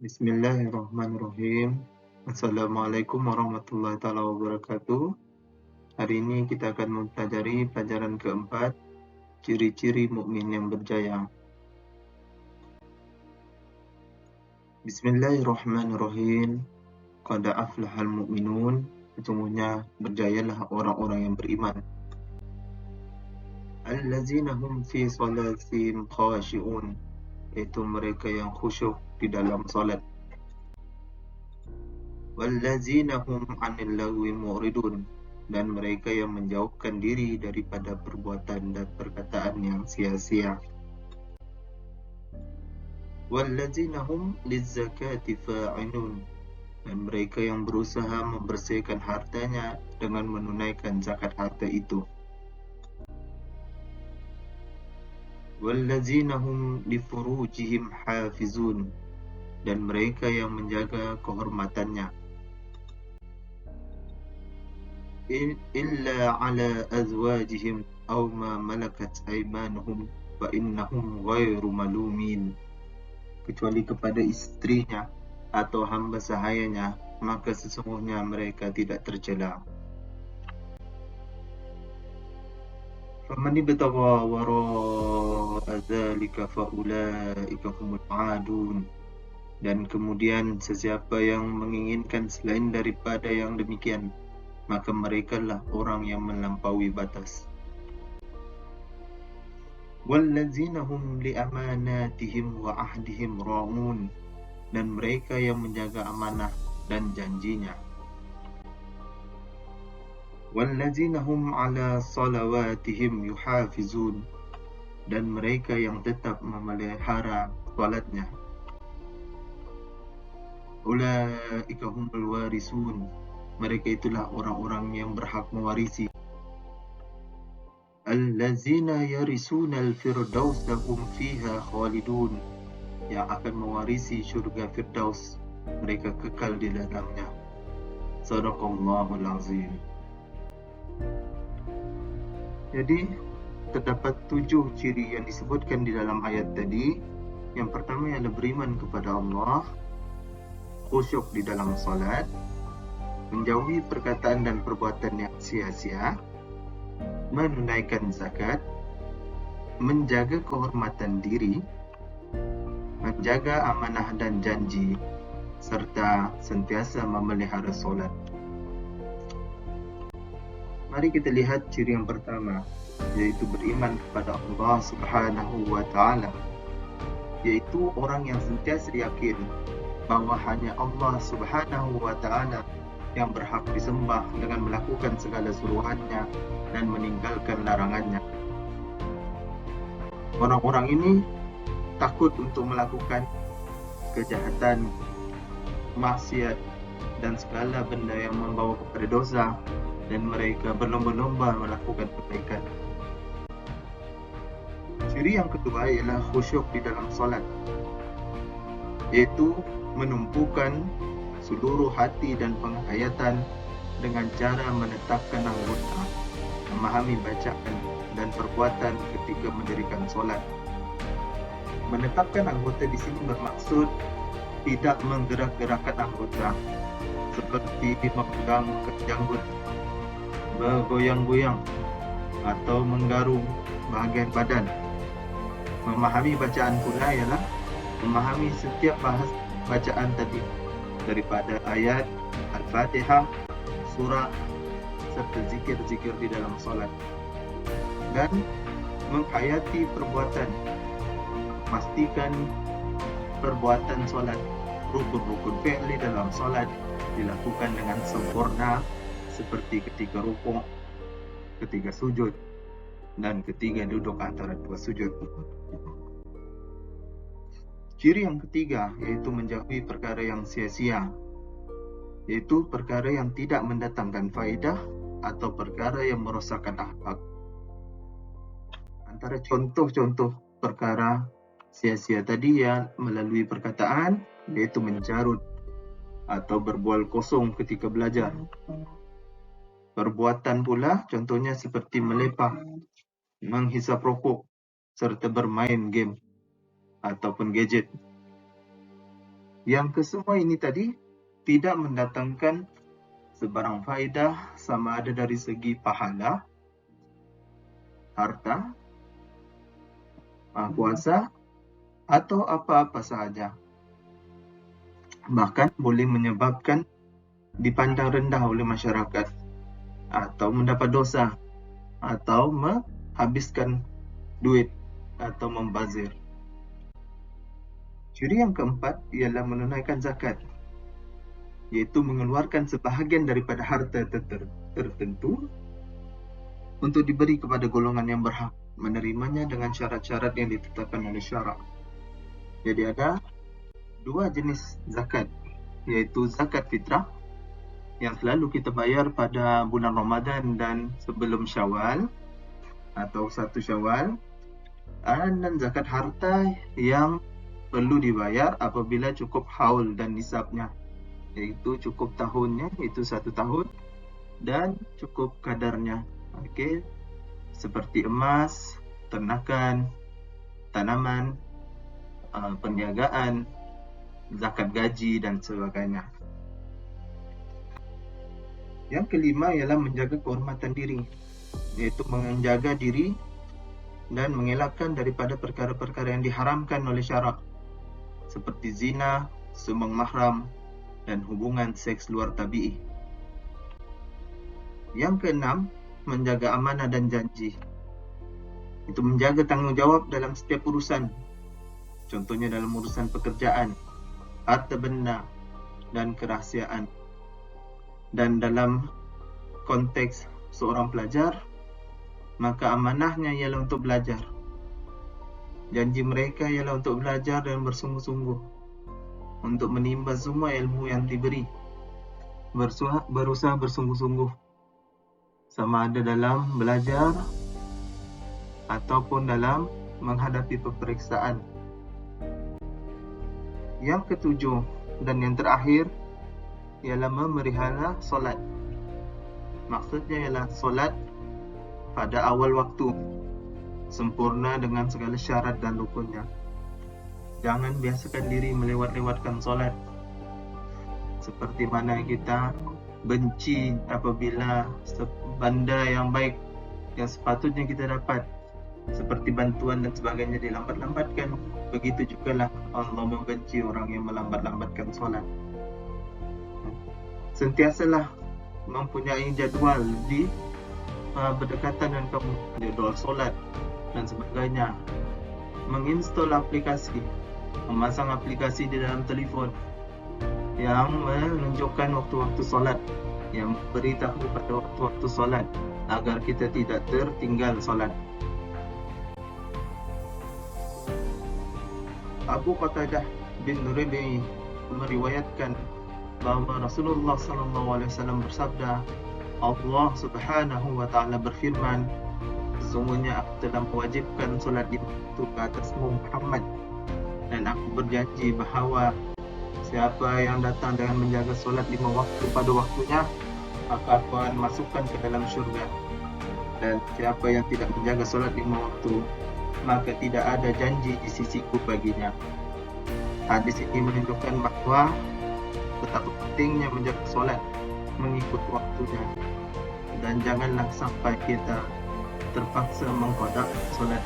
Bismillahirrahmanirrahim. Assalamualaikum warahmatullahi taala wabarakatuh. Hari ini kita akan mempelajari pelajaran keempat, ciri-ciri mukmin yang berjaya. Bismillahirrahmanirrahim. Qad aflahal mu'minun. Sesungguhnya berjayalah orang-orang yang beriman. Allazina hum fi salatihim khashi'un. Yaitu mereka yang khusyuk di dalam salat. Wallazina hum 'anil lagwi mu'ridun, dan mereka yang menjauhkan diri daripada perbuatan dan perkataan yang sia-sia. Wallazina hum lizzakati fa'inun, dan mereka yang berusaha membersihkan hartanya dengan menunaikan zakat harta itu. Wallazina hum lifurujihim hafizun, dan mereka yang menjaga kehormatannya. Illa ala azwajihim aw ma malakat aymanuhum fa innahum ghairu malumin, kecuali kepada istrinya atau hamba sahayanya, maka sesungguhnya mereka tidak tercela. Faman ibtagha wara'a dzalika fa ulaika humul 'adun, dan kemudian sesiapa yang menginginkan selain daripada yang demikian, maka merekalah orang yang melampaui batas. Wallazina hum liamanatihim wa ahdihim ra'un, dan mereka yang menjaga amanah dan janjinya. Wallazina hum ala salawatihim yuhafizun, dan mereka yang tetap memelihara salatnya. Ulaika humul warisun, mereka itulah orang-orang yang berhak mewarisi. Allazina yarisunal firdaus hum fiha khalidun, yang akan mewarisi syurga Firdaus, mereka kekal di dalamnya. Sadaqallahul azim. Jadi terdapat 7 ciri yang disebutkan di dalam ayat tadi. Yang pertama ialah beriman kepada Allah, khusyuk di dalam salat, menjauhi perkataan dan perbuatan yang sia-sia, menunaikan zakat, menjaga kehormatan diri, menjaga amanah dan janji, serta sentiasa memelihara solat. Mari kita lihat ciri yang pertama, yaitu beriman kepada Allah Subhanahu wa ta'ala, yaitu orang yang sentiasa yakin bahwa hanya Allah Subhanahu wa ta'ala yang berhak disembah dengan melakukan segala suruhannya dan meninggalkan larangannya. Orang-orang ini takut untuk melakukan kejahatan, maksiat, dan segala benda yang membawa kepada dosa, dan mereka berlomba-lomba melakukan kebaikan. Ciri yang kedua ialah khusyuk di dalam solat, yaitu menumpukan seluruh hati dan penghayatan dengan cara menetapkan anggota, memahami bacaan dan perbuatan ketika mendirikan solat. Menetapkan anggota di sini bermaksud tidak menggerak-gerakkan anggota seperti memegang janggut, bergoyang-goyang, atau menggarung bahagian badan. Memahami bacaan pula ialah memahami setiap bahas bacaan tadi, daripada ayat, Al-Fatihah, surah, serta zikir-zikir di dalam solat. Dan menghayati perbuatan, pastikan perbuatan solat, rukun-rukun fi'li dalam solat dilakukan dengan sempurna, seperti ketika rukuk, ketika sujud, dan ketika duduk antara dua sujud. Ciri yang ketiga yaitu menjauhi perkara yang sia-sia, yaitu perkara yang tidak mendatangkan faedah atau perkara yang merosakkan akhlak. Antara contoh-contoh perkara sia-sia tadi ya melalui perkataan, yaitu mencarut atau berbual kosong ketika belajar. Perbuatan pula contohnya seperti melepah, menghisap rokok, serta bermain game ataupun gadget. Yang kesemua ini tadi tidak mendatangkan sebarang faedah sama ada dari segi pahala, harta, kuasa, atau apa-apa sahaja. Bahkan boleh menyebabkan dipandang rendah oleh masyarakat, atau mendapat dosa, atau menghabiskan duit, atau membazir. Ciri yang keempat ialah menunaikan zakat, iaitu mengeluarkan sebahagian daripada harta tertentu untuk diberi kepada golongan yang berhak menerimanya dengan syarat-syarat yang ditetapkan oleh syarak. Jadi ada dua jenis zakat, iaitu zakat fitrah yang selalu kita bayar pada bulan Ramadan dan sebelum Syawal atau 1 Syawal, dan zakat harta yang perlu dibayar apabila cukup haul dan nisabnya, iaitu cukup tahunnya, itu 1 tahun, dan cukup kadarnya. Okey, seperti emas, ternakan, tanaman, perniagaan, zakat gaji dan sebagainya. Yang kelima ialah menjaga kehormatan diri, iaitu menjaga diri dan mengelakkan daripada perkara-perkara yang diharamkan oleh syarak, seperti zina, sumbang mahram, dan hubungan seks luar tabi'i. Yang keenam, menjaga amanah dan janji. Itu menjaga tanggungjawab dalam setiap urusan. Contohnya dalam urusan pekerjaan, harta benda, dan kerahsiaan. Dan dalam konteks seorang pelajar, maka amanahnya ialah untuk belajar. Janji mereka ialah untuk belajar dan bersungguh-sungguh untuk menimba semua ilmu yang diberi. Berusaha bersungguh-sungguh, sama ada dalam belajar ataupun dalam menghadapi peperiksaan. Yang ketujuh dan yang terakhir ialah memelihara solat. Maksudnya ialah solat pada awal waktu, sempurna dengan segala syarat dan rukunnya. Jangan biasakan diri melewat-lewatkan solat, seperti mana kita benci apabila benda yang baik yang sepatutnya kita dapat, seperti bantuan dan sebagainya, dilambat-lambatkan. Begitu jugalah Allah membenci orang yang melambat-lambatkan solat. Sentiasalah mempunyai jadual di berdekatan dengan kamu, jadual solat dan sebagainya. Menginstal aplikasi, memasang aplikasi di dalam telefon yang menunjukkan waktu-waktu solat, yang beritahu pada waktu-waktu solat, agar kita tidak tertinggal solat. Abu Qatadah bin Rabi'i meriwayatkan bahawa Rasulullah SAW bersabda, Allah Subhanahu wa Ta'ala berfirman, sesungguhnya aku telah mewajibkan solat 5 waktu ke atasmu Muhammad, dan aku berjanji bahawa siapa yang datang dengan menjaga solat 5 waktu pada waktunya, maka aku akan masukkan ke dalam syurga. Dan siapa yang tidak menjaga solat 5 waktu, maka tidak ada janji di sisiku baginya. Hadis ini menunjukkan bahawa betapa pentingnya menjaga solat, mengikut waktunya, dan janganlah sampai kita terpaksa mengqada solat,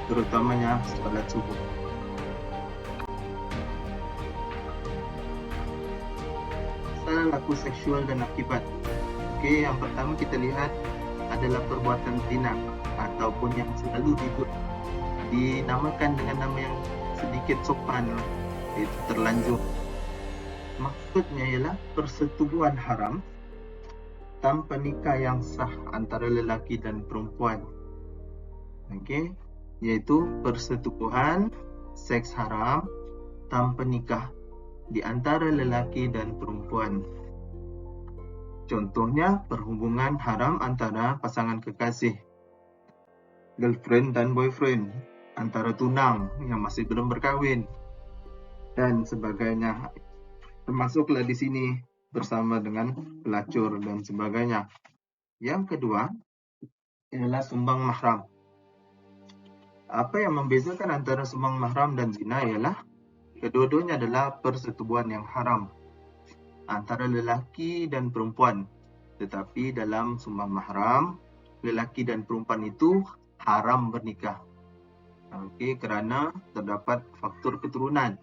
terutamanya solat subuh. Masalah laku seksual dan akibat. Okey, yang pertama kita lihat adalah perbuatan zina, ataupun yang selalu dinamakan dengan nama yang sedikit sopan, iaitu terlanjur. Maksudnya ialah persetubuhan haram tanpa nikah yang sah antara lelaki dan perempuan. Okey, iaitu persetubuhan seks haram tanpa nikah di antara lelaki dan perempuan. Contohnya perhubungan haram antara pasangan kekasih, girlfriend dan boyfriend, antara tunang yang masih belum berkahwin, dan sebagainya. Termasuklah di sini bersama dengan pelacur dan sebagainya. Yang kedua ialah sumbang mahram. Apa yang membezakan antara sumbang mahram dan zina ialah Kedua-duanya adalah persetubuhan yang haram antara lelaki dan perempuan. Tetapi dalam sumbang mahram, lelaki dan perempuan itu haram bernikah. Kerana terdapat faktor keturunan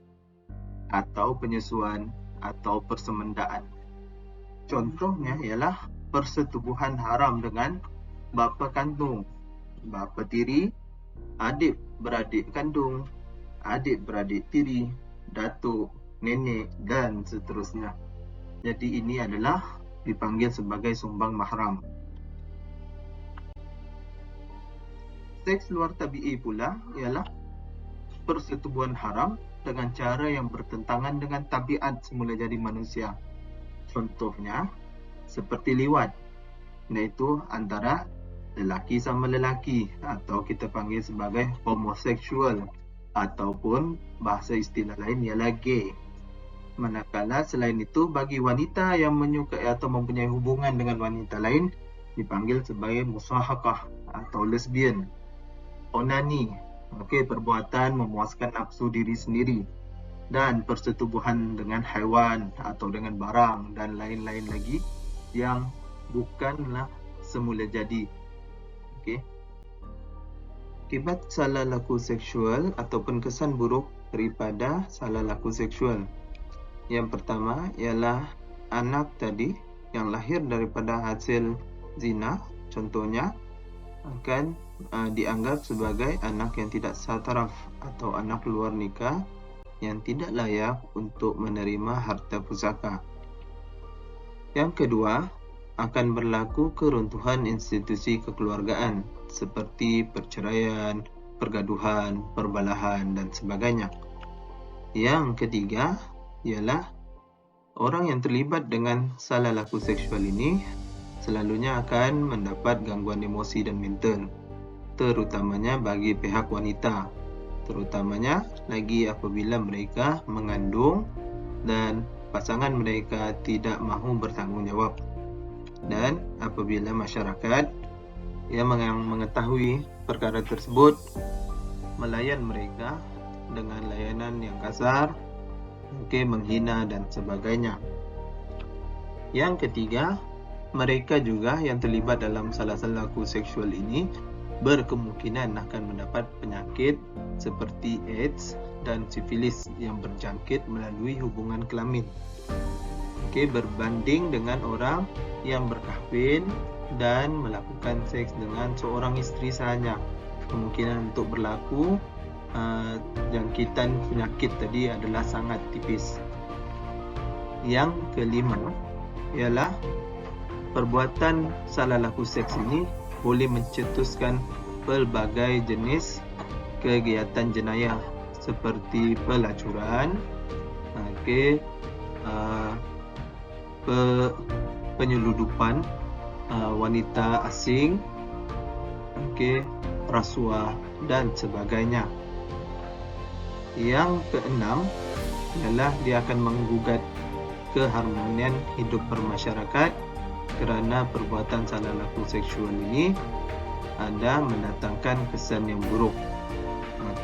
atau penyesuaian atau persemendaan. Contohnya ialah persetubuhan haram dengan bapa kandung, bapa tiri, adik beradik kandung, adik beradik tiri, datuk, nenek dan seterusnya. Jadi ini adalah dipanggil sebagai sumbang mahram. Seks luar tabi'i pula ialah persetubuhan haram dengan cara yang bertentangan dengan tabiat semula jadi manusia. Contohnya seperti liwat, iaitu antara lelaki sama lelaki atau kita panggil sebagai homoseksual ataupun bahasa istilah lain ialah gay. Manakala selain itu bagi wanita yang menyukai atau mempunyai hubungan dengan wanita lain dipanggil sebagai musahakah atau lesbian. Onani, perbuatan memuaskan nafsu diri sendiri, dan persetubuhan dengan haiwan atau dengan barang dan lain-lain lagi yang bukanlah semula jadi. Akibat salah laku seksual ataupun kesan buruk daripada salah laku seksual. Yang pertama ialah anak tadi yang lahir daripada hasil zina, contohnya akan dianggap sebagai anak yang tidak sataraf atau anak luar nikah yang tidak layak untuk menerima harta pusaka. Yang kedua, akan berlaku keruntuhan institusi kekeluargaan seperti perceraian, pergaduhan, perbalahan dan sebagainya. Yang ketiga ialah orang yang terlibat dengan salah laku seksual ini selalunya akan mendapat gangguan emosi dan mental, terutamanya bagi pihak wanita, terutamanya lagi apabila mereka mengandung dan pasangan mereka tidak mahu bertanggungjawab, dan apabila masyarakat yang mengetahui perkara tersebut melayan mereka dengan layanan yang kasar, menghina dan sebagainya. Yang ketiga, mereka juga yang terlibat dalam salah laku seksual ini berkemungkinan akan mendapat penyakit seperti AIDS dan sifilis yang berjangkit melalui hubungan kelamin. Berbanding dengan orang yang berkahwin dan melakukan seks dengan seorang isteri sahaja, kemungkinan untuk berlaku jangkitan penyakit tadi adalah sangat tipis. Yang kelima ialah perbuatan salah laku seks ini boleh mencetuskan pelbagai jenis kegiatan jenayah seperti pelacuran, penyeludupan wanita asing, rasuah dan sebagainya. Yang keenam ialah dia akan menggugat keharmonian hidup bermasyarakat kerana perbuatan salah laku seksual ini ada mendatangkan kesan yang buruk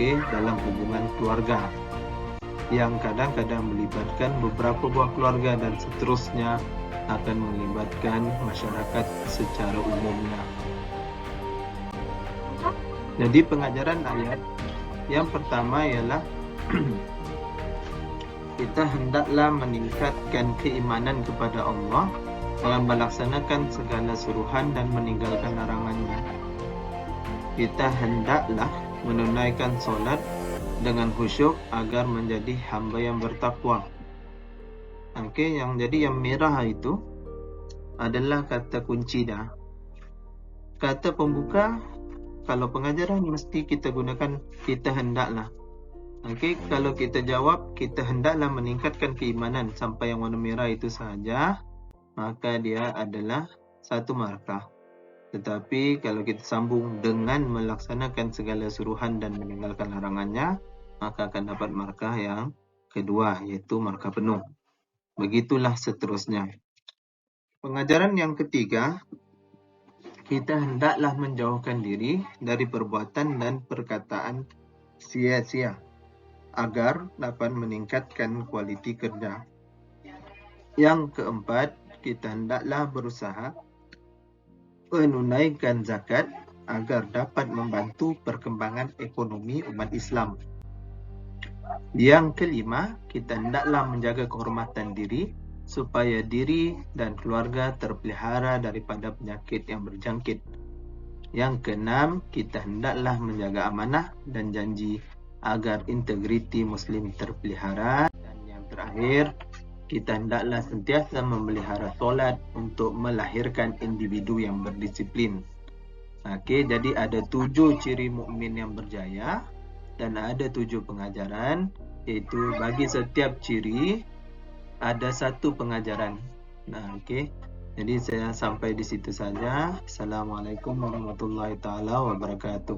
dalam hubungan keluarga yang kadang-kadang melibatkan beberapa buah keluarga dan seterusnya akan melibatkan masyarakat secara umumnya. Jadi pengajaran ayat yang pertama ialah kita hendaklah meningkatkan keimanan kepada Allah dengan melaksanakan segala suruhan dan meninggalkan larangannya. Kita hendaklah menunaikan solat dengan khusyuk agar menjadi hamba yang bertakwa. Yang merah itu adalah kata kunci dah. Kata pembuka, kalau pengajaran mesti kita gunakan kita hendaklah. Kalau kita jawab kita hendaklah meningkatkan keimanan sampai yang warna merah itu sahaja, maka dia adalah satu markah. Tetapi kalau kita sambung dengan melaksanakan segala suruhan dan meninggalkan larangannya, maka akan dapat markah yang kedua, iaitu markah penuh. Begitulah seterusnya. Pengajaran yang ketiga, kita hendaklah menjauhkan diri dari perbuatan dan perkataan sia-sia. agar dapat meningkatkan kualiti kerja. Yang keempat, kita hendaklah berusaha menunaikan zakat agar dapat membantu perkembangan ekonomi umat Islam. Yang kelima, kita hendaklah menjaga kehormatan diri supaya diri dan keluarga terpelihara daripada penyakit yang berjangkit. Yang keenam, kita hendaklah menjaga amanah dan janji agar integriti Muslim terpelihara. Dan yang terakhir, kita hendaklah sentiasa memelihara solat untuk melahirkan individu yang berdisiplin. Okey, jadi ada 7 ciri mukmin yang berjaya dan ada 7 pengajaran, iaitu bagi setiap ciri ada satu pengajaran. Okey. Jadi saya sampai di situ saja. Assalamualaikum warahmatullahi taala wabarakatuh.